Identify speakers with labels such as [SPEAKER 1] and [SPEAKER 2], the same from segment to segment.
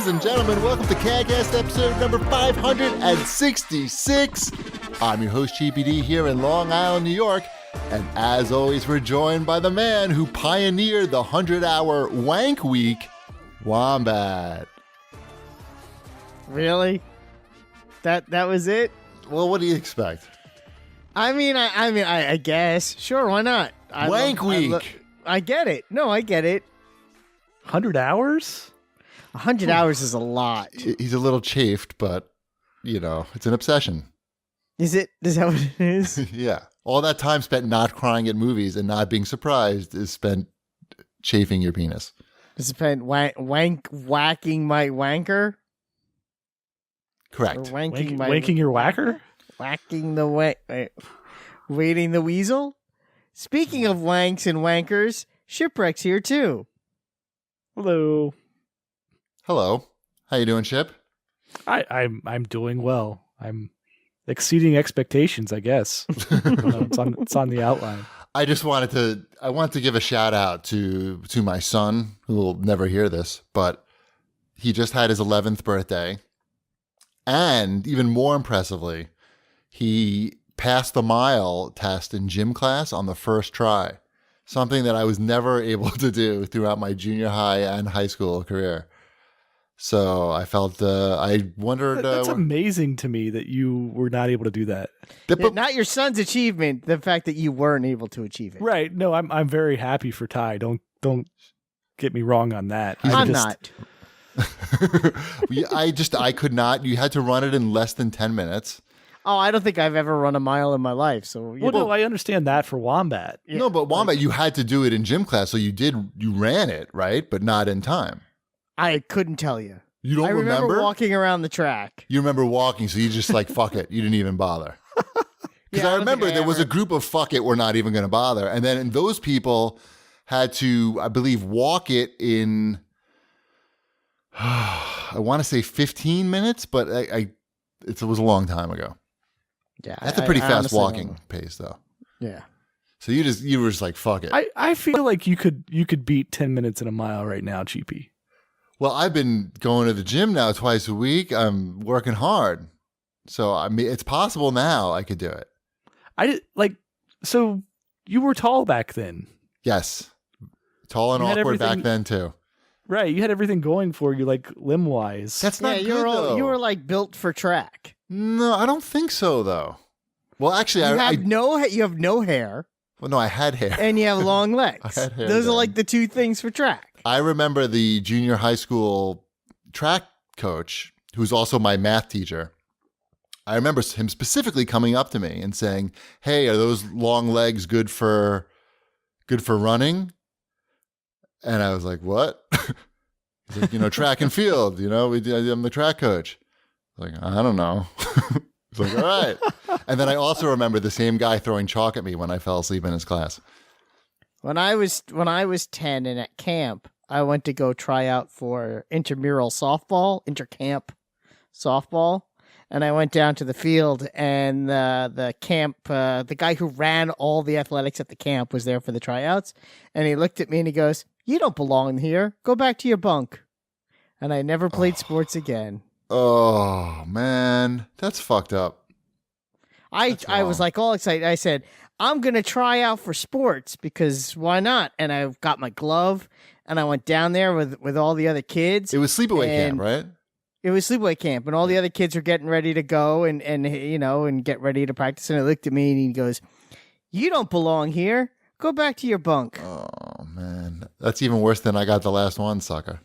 [SPEAKER 1] Ladies and gentlemen, welcome to CAGcast episode number 566. I'm your host, GPD, here in Long Island, New York. And as always, we're joined by the man who pioneered the 100-hour wank week, Wombat.
[SPEAKER 2] Really? That was it?
[SPEAKER 1] Well, what do you expect?
[SPEAKER 2] I guess. Sure, why not?
[SPEAKER 1] Wank week.
[SPEAKER 2] I get it. No, I get it.
[SPEAKER 3] 100 hours?
[SPEAKER 2] 100 hours is a lot.
[SPEAKER 1] He's a little chafed, but, you know, it's an obsession.
[SPEAKER 2] Is it? Is that what it is?
[SPEAKER 1] Yeah. All that time spent not crying at movies and not being surprised is spent chafing your penis.
[SPEAKER 2] Is it spent whacking my wanker?
[SPEAKER 1] Correct.
[SPEAKER 2] Or wanking
[SPEAKER 3] Wanking your whacker?
[SPEAKER 2] Whacking the waiting the weasel? Speaking of wanks and wankers, Shipwreck's here too.
[SPEAKER 3] Hello.
[SPEAKER 1] Hello. How you doing, Ship?
[SPEAKER 3] I'm doing well. I'm exceeding expectations, I guess. It's on the outline.
[SPEAKER 1] I wanted to give a shout out to my son, who will never hear this, but he just had his 11th birthday. And even more impressively, he passed the mile test in gym class on the first try. Something that I was never able to do throughout my junior high and high school career. So I felt, I wondered.
[SPEAKER 3] That's amazing to me that you were not able to do that.
[SPEAKER 2] Not your son's achievement, the fact that you weren't able to achieve it.
[SPEAKER 3] Right. No, I'm very happy for Ty. Don't get me wrong on that.
[SPEAKER 2] I'm not.
[SPEAKER 1] I could not. You had to run it in less than 10 minutes.
[SPEAKER 2] Oh, I don't think I've ever run a mile in my life. So
[SPEAKER 3] no, I understand that for Wombat.
[SPEAKER 2] Yeah.
[SPEAKER 1] No, but Wombat, you had to do it in gym class, so you ran it, right? But not in time.
[SPEAKER 2] I couldn't tell you.
[SPEAKER 1] You don't remember?
[SPEAKER 2] I remember walking around the track.
[SPEAKER 1] You remember walking, so you just like, fuck it. You didn't even bother. Because I remember there was a group of fuck it, we're not even going to bother. And then those people had to, I believe, walk it in, I want to say 15 minutes, but it was a long time ago.
[SPEAKER 2] Yeah,
[SPEAKER 1] that's a pretty fast walking pace, though.
[SPEAKER 2] Yeah.
[SPEAKER 1] So you were just like, fuck it.
[SPEAKER 3] I feel like you could beat 10 minutes in a mile right now, GP.
[SPEAKER 1] Well, I've been going to the gym now twice a week. I'm working hard. So, I mean, it's possible now I could do it.
[SPEAKER 3] So you were tall back then.
[SPEAKER 1] Yes. Tall and awkward back then, too.
[SPEAKER 3] Right. You had everything going for you, like limb-wise.
[SPEAKER 1] That's not good, though.
[SPEAKER 2] You were like built for track.
[SPEAKER 1] No, I don't think so, though. Well, actually,
[SPEAKER 2] you have no hair.
[SPEAKER 1] Well, no, I had hair.
[SPEAKER 2] And you have long legs.
[SPEAKER 1] I had hair
[SPEAKER 2] Those
[SPEAKER 1] then.
[SPEAKER 2] are like the two things for track.
[SPEAKER 1] I remember the junior high school track coach, who's also my math teacher. I remember him specifically coming up to me and saying, "Hey, are those long legs good for running?" And I was like, "What?" He's like, track and field. I'm the track coach. I was like, I don't know. He's like, all right. And then I also remember the same guy throwing chalk at me when I fell asleep in his class.
[SPEAKER 2] When I was 10 and at camp, I went to go try out for intercamp softball. And I went down to the field, and the guy who ran all the athletics at the camp was there for the tryouts. And he looked at me and he goes, "You don't belong here. Go back to your bunk." And I never played sports again.
[SPEAKER 1] Oh, man. That's fucked up.
[SPEAKER 2] I was like all excited. I said, I'm going to try out for sports because why not? And I got my glove and I went down there with all the other kids.
[SPEAKER 1] It was sleepaway camp, right?
[SPEAKER 2] It was sleepaway camp, and all the other kids were getting ready to go and get ready to practice. And he looked at me and he goes, "You don't belong here. Go back to your bunk."
[SPEAKER 1] Oh, man. That's even worse than I got the last one, sucker.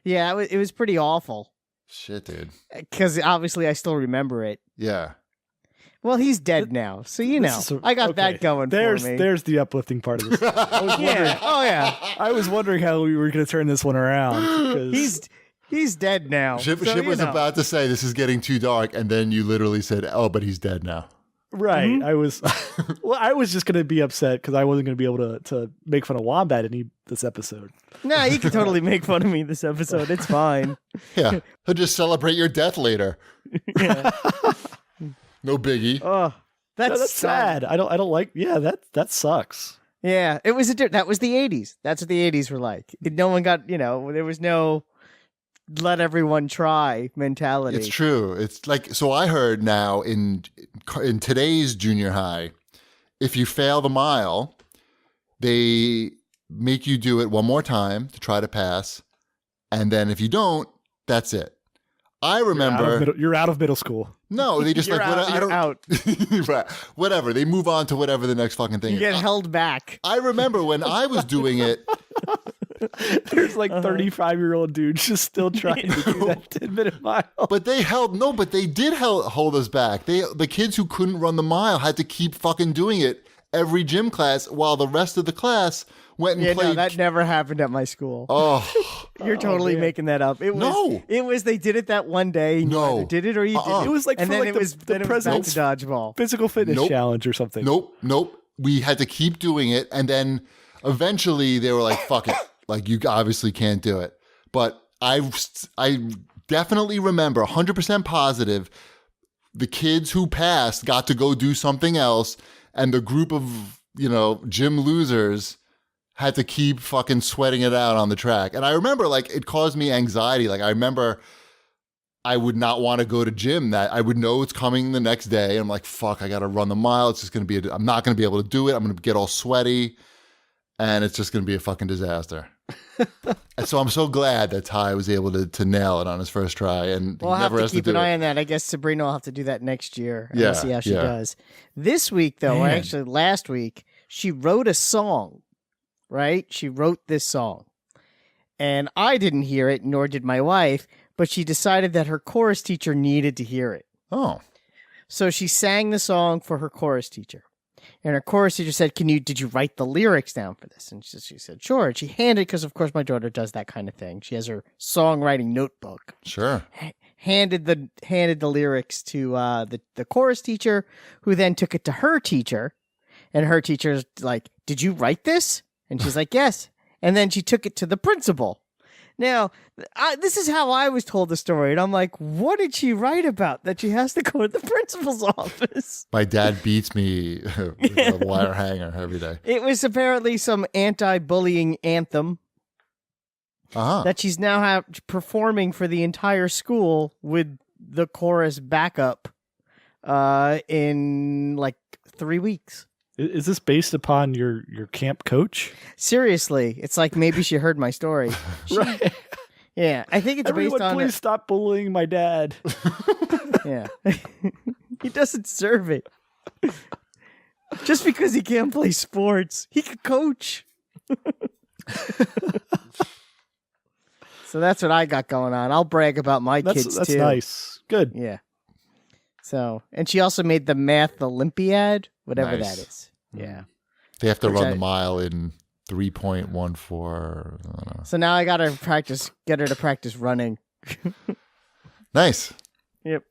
[SPEAKER 2] Yeah, it was pretty awful.
[SPEAKER 1] Shit, dude.
[SPEAKER 2] Because obviously I still remember it.
[SPEAKER 1] Yeah.
[SPEAKER 2] Well, he's dead now, so I got that going for me.
[SPEAKER 3] There's the uplifting part of this.
[SPEAKER 2] Yeah. Oh, yeah.
[SPEAKER 3] I was wondering how we were going to turn this one around.
[SPEAKER 2] He's dead now.
[SPEAKER 1] Ship was about to say this is getting too dark, and then you literally said, "Oh, but he's dead now."
[SPEAKER 3] Right.
[SPEAKER 2] Mm-hmm.
[SPEAKER 3] I was. Well, I was just going to be upset because I wasn't going to be able to make fun of Wombat this episode.
[SPEAKER 2] Nah, you can totally make fun of me this episode. It's fine.
[SPEAKER 1] Yeah, he'll just celebrate your death later.
[SPEAKER 2] Yeah.
[SPEAKER 1] No biggie.
[SPEAKER 2] Oh, that's
[SPEAKER 3] sad. I don't like. Yeah, that sucks.
[SPEAKER 2] Yeah, it was that was the 80s. That's what the 80s were like. No one got, there was no let everyone try mentality.
[SPEAKER 1] It's true. It's like, so I heard now in today's junior high, if you fail the mile, they make you do it one more time to try to pass. And then if you don't, that's it. I remember
[SPEAKER 3] you're out of middle school.
[SPEAKER 1] No, they just
[SPEAKER 2] You're
[SPEAKER 1] like
[SPEAKER 2] out,
[SPEAKER 1] I
[SPEAKER 2] you're
[SPEAKER 1] don't
[SPEAKER 2] out.
[SPEAKER 1] right, whatever. They move on to whatever the next fucking thing
[SPEAKER 2] You
[SPEAKER 1] is.
[SPEAKER 2] get held back.
[SPEAKER 1] I remember when I was doing it.
[SPEAKER 3] There's like 35-year-old dudes just still trying to do that 10-minute mile.
[SPEAKER 1] But they did hold us back. The kids who couldn't run the mile had to keep fucking doing it every gym class while the rest of the class went and played.
[SPEAKER 2] No, that never happened at my school.
[SPEAKER 1] Oh,
[SPEAKER 2] You're totally making that up. It was,
[SPEAKER 1] No.
[SPEAKER 2] It was they did it that one day. And you
[SPEAKER 1] No.
[SPEAKER 2] either did it or you didn't.
[SPEAKER 3] It was like
[SPEAKER 2] and
[SPEAKER 3] for
[SPEAKER 2] then
[SPEAKER 3] like
[SPEAKER 2] it
[SPEAKER 3] the,
[SPEAKER 2] was
[SPEAKER 3] the
[SPEAKER 2] then it was back to
[SPEAKER 3] president's
[SPEAKER 2] dodgeball.
[SPEAKER 3] physical fitness
[SPEAKER 1] Nope.
[SPEAKER 3] challenge or something.
[SPEAKER 1] Nope. We had to keep doing it, and then eventually they were like, "Fuck it, like you obviously can't do it." But I definitely remember 100% positive the kids who passed got to go do something else, and the group of gym losers had to keep fucking sweating it out on the track. And I remember like it caused me anxiety. Like I remember I would not want to go to gym. That I would know it's coming the next day. I'm like, fuck, I got to run the mile. It's just going to be, I'm not going to be able to do it. I'm going to get all sweaty and it's just going to be a fucking disaster. And so I'm so glad that Ty was able to nail it on his first try. And
[SPEAKER 2] We'll
[SPEAKER 1] he
[SPEAKER 2] have
[SPEAKER 1] never
[SPEAKER 2] to
[SPEAKER 1] has
[SPEAKER 2] keep
[SPEAKER 1] to
[SPEAKER 2] an
[SPEAKER 1] do
[SPEAKER 2] eye
[SPEAKER 1] it.
[SPEAKER 2] on that. I guess Sabrina will have to do that next year. And
[SPEAKER 1] Yeah,
[SPEAKER 2] we'll see how she
[SPEAKER 1] yeah.
[SPEAKER 2] does. This week, though, or
[SPEAKER 3] Man.
[SPEAKER 2] actually last week, she wrote a song, right? She wrote this song. And I didn't hear it, nor did my wife, but she decided that her chorus teacher needed to hear it.
[SPEAKER 1] Oh,
[SPEAKER 2] So she sang the song for her chorus teacher. And her chorus teacher said, did you write the lyrics down for this? And she said, sure. And she handed, because of course my daughter does that kind of thing. She has her songwriting notebook.
[SPEAKER 1] sure.
[SPEAKER 2] Handed the lyrics to the chorus teacher, who then took it to her teacher. And her teacher's like, did you write this? And she's like, yes. And then she took it to the principal. Now, this is how I was told the story. And I'm like, what did she write about that she has to go to the principal's office?
[SPEAKER 1] My dad beats me with a wire hanger every day.
[SPEAKER 2] It was apparently some anti-bullying anthem
[SPEAKER 1] Uh-huh.
[SPEAKER 2] that she's now performing for the entire school with the chorus backup in like 3 weeks.
[SPEAKER 3] Is this based upon your camp coach?
[SPEAKER 2] Seriously, it's like maybe she heard my story.
[SPEAKER 3] Right.
[SPEAKER 2] Yeah, I think it's
[SPEAKER 3] Everyone,
[SPEAKER 2] based on.
[SPEAKER 3] please stop bullying my dad.
[SPEAKER 2] Yeah, he doesn't deserve it. Just because he can't play sports, he could coach. So that's what I got going on. I'll brag about my kids
[SPEAKER 3] That's
[SPEAKER 2] too.
[SPEAKER 3] nice. Good.
[SPEAKER 2] Yeah. So, and she also made the math Olympiad, whatever
[SPEAKER 1] Nice.
[SPEAKER 2] that is. Yeah.
[SPEAKER 1] They have to
[SPEAKER 2] Which
[SPEAKER 1] run
[SPEAKER 2] I-
[SPEAKER 1] the mile in 3.14. I don't know.
[SPEAKER 2] So now I got to get her to practice running.
[SPEAKER 1] Nice.
[SPEAKER 2] Yep.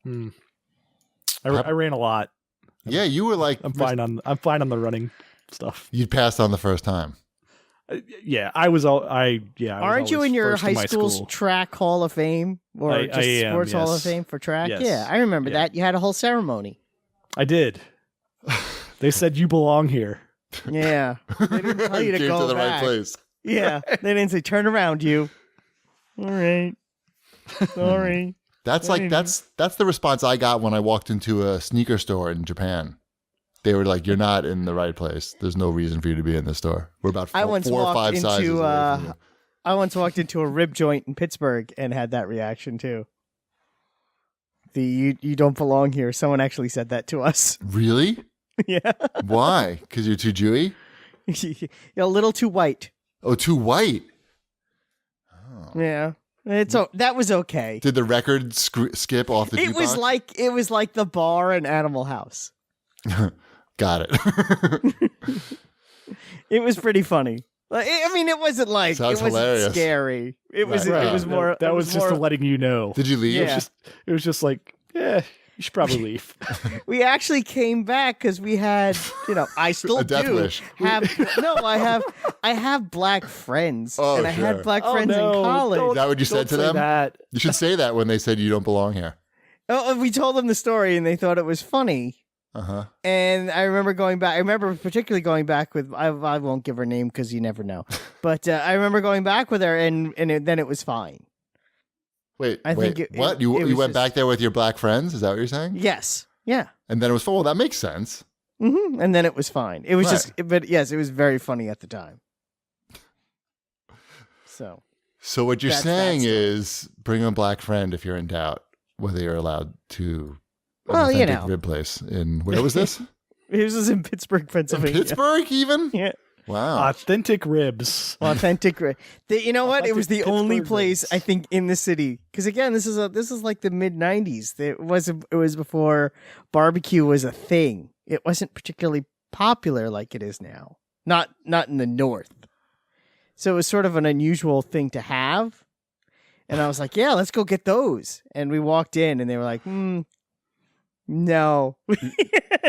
[SPEAKER 3] I ran a lot.
[SPEAKER 1] Yeah, you were like,
[SPEAKER 3] I'm fine on the running stuff.
[SPEAKER 1] you passed on the first time.
[SPEAKER 3] Yeah, I was
[SPEAKER 2] Aren't you
[SPEAKER 3] always
[SPEAKER 2] in your
[SPEAKER 3] first
[SPEAKER 2] high
[SPEAKER 3] my
[SPEAKER 2] school's
[SPEAKER 3] school.
[SPEAKER 2] track hall of fame or
[SPEAKER 3] I
[SPEAKER 2] just
[SPEAKER 3] am,
[SPEAKER 2] sports hall of
[SPEAKER 3] yes.
[SPEAKER 2] fame for track?
[SPEAKER 3] Yes.
[SPEAKER 2] Yeah, I remember
[SPEAKER 3] Yeah.
[SPEAKER 2] that. You had a whole ceremony.
[SPEAKER 3] I did. They said you belong here.
[SPEAKER 2] Yeah. They didn't tell you to
[SPEAKER 1] came
[SPEAKER 2] go
[SPEAKER 1] to the
[SPEAKER 2] back.
[SPEAKER 1] right place.
[SPEAKER 2] Yeah. They didn't say turn around, you. All right. Sorry.
[SPEAKER 1] That's like that's the response I got when I walked into a sneaker store in Japan. They were like, "You're not in the right place. There's no reason for you to be in this store. We're about
[SPEAKER 2] I once
[SPEAKER 1] 4 or 5
[SPEAKER 2] walked
[SPEAKER 1] sizes
[SPEAKER 2] into
[SPEAKER 1] away from you."
[SPEAKER 2] I once walked into a rib joint in Pittsburgh and had that reaction too. You don't belong here. Someone actually said that to us.
[SPEAKER 1] Really?
[SPEAKER 2] Yeah.
[SPEAKER 1] Why? Because you're too Jewy?
[SPEAKER 2] You're a little too white.
[SPEAKER 1] Oh, too white.
[SPEAKER 2] Yeah. That was okay.
[SPEAKER 1] Did the record skip off the
[SPEAKER 2] It was
[SPEAKER 1] jukebox?
[SPEAKER 2] like the bar in Animal House.
[SPEAKER 1] Got it.
[SPEAKER 2] It was pretty funny. It wasn't like
[SPEAKER 1] Sounds
[SPEAKER 2] it wasn't
[SPEAKER 1] hilarious.
[SPEAKER 2] scary. It was
[SPEAKER 1] Right.
[SPEAKER 2] it was more
[SPEAKER 3] That was just
[SPEAKER 2] more,
[SPEAKER 3] letting you know.
[SPEAKER 1] Did you leave?
[SPEAKER 2] Yeah.
[SPEAKER 3] It was just like, yeah, you should probably leave.
[SPEAKER 2] We actually came back because we had, I still
[SPEAKER 1] A death
[SPEAKER 2] do
[SPEAKER 1] wish.
[SPEAKER 2] I have black friends,
[SPEAKER 1] Oh,
[SPEAKER 2] and I
[SPEAKER 1] sure.
[SPEAKER 2] had black
[SPEAKER 3] Oh,
[SPEAKER 2] friends
[SPEAKER 3] no,
[SPEAKER 2] in college.
[SPEAKER 1] Is that what you said to
[SPEAKER 3] Don't say
[SPEAKER 1] them?
[SPEAKER 3] that.
[SPEAKER 1] You should say that when they said you don't belong here.
[SPEAKER 2] Oh, we told them the story, and they thought it was funny.
[SPEAKER 1] Uh-huh.
[SPEAKER 2] And I remember going back. I remember particularly going back with. I won't give her name because you never know. But I remember going back with her, and then it was fine.
[SPEAKER 1] Wait,
[SPEAKER 2] I think
[SPEAKER 1] what?
[SPEAKER 2] it
[SPEAKER 1] You
[SPEAKER 2] was
[SPEAKER 1] went
[SPEAKER 2] just-
[SPEAKER 1] back there with your black friends? Is that what you're saying?
[SPEAKER 2] Yes. Yeah.
[SPEAKER 1] And then it was fun. Well, that makes sense.
[SPEAKER 2] And then it was fine. It was
[SPEAKER 1] Right.
[SPEAKER 2] just, but yes, it was very funny at the time. So
[SPEAKER 1] what you're
[SPEAKER 2] That's that
[SPEAKER 1] saying
[SPEAKER 2] story.
[SPEAKER 1] is bring a black friend if you're in doubt whether you're allowed to an
[SPEAKER 2] Well, you
[SPEAKER 1] authentic
[SPEAKER 2] know.
[SPEAKER 1] rib place. Where was this?
[SPEAKER 2] it was in Pittsburgh,
[SPEAKER 1] In
[SPEAKER 2] Pennsylvania.
[SPEAKER 1] Pittsburgh, even?
[SPEAKER 2] Yeah.
[SPEAKER 1] Wow.
[SPEAKER 3] Authentic ribs.
[SPEAKER 2] Authentic. You know what? It was the
[SPEAKER 3] Authentic
[SPEAKER 2] only
[SPEAKER 3] Pittsburgh
[SPEAKER 2] place
[SPEAKER 3] ribs.
[SPEAKER 2] I think in the city. Because again, this is like the mid '90s. It was before barbecue was a thing. It wasn't particularly popular like it is now. Not in the North. So it was sort of an unusual thing to have. And I was like, yeah, let's go get those. And we walked in, and they were like, no.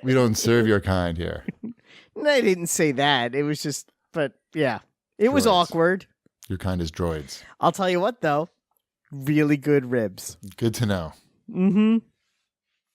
[SPEAKER 1] We don't serve your kind here.
[SPEAKER 2] They didn't say that. It was just, but yeah, it was
[SPEAKER 1] Droids.
[SPEAKER 2] awkward.
[SPEAKER 1] Your kind is droids.
[SPEAKER 2] I'll tell you what, though, really good ribs.
[SPEAKER 1] Good to know.
[SPEAKER 2] Mm-hmm.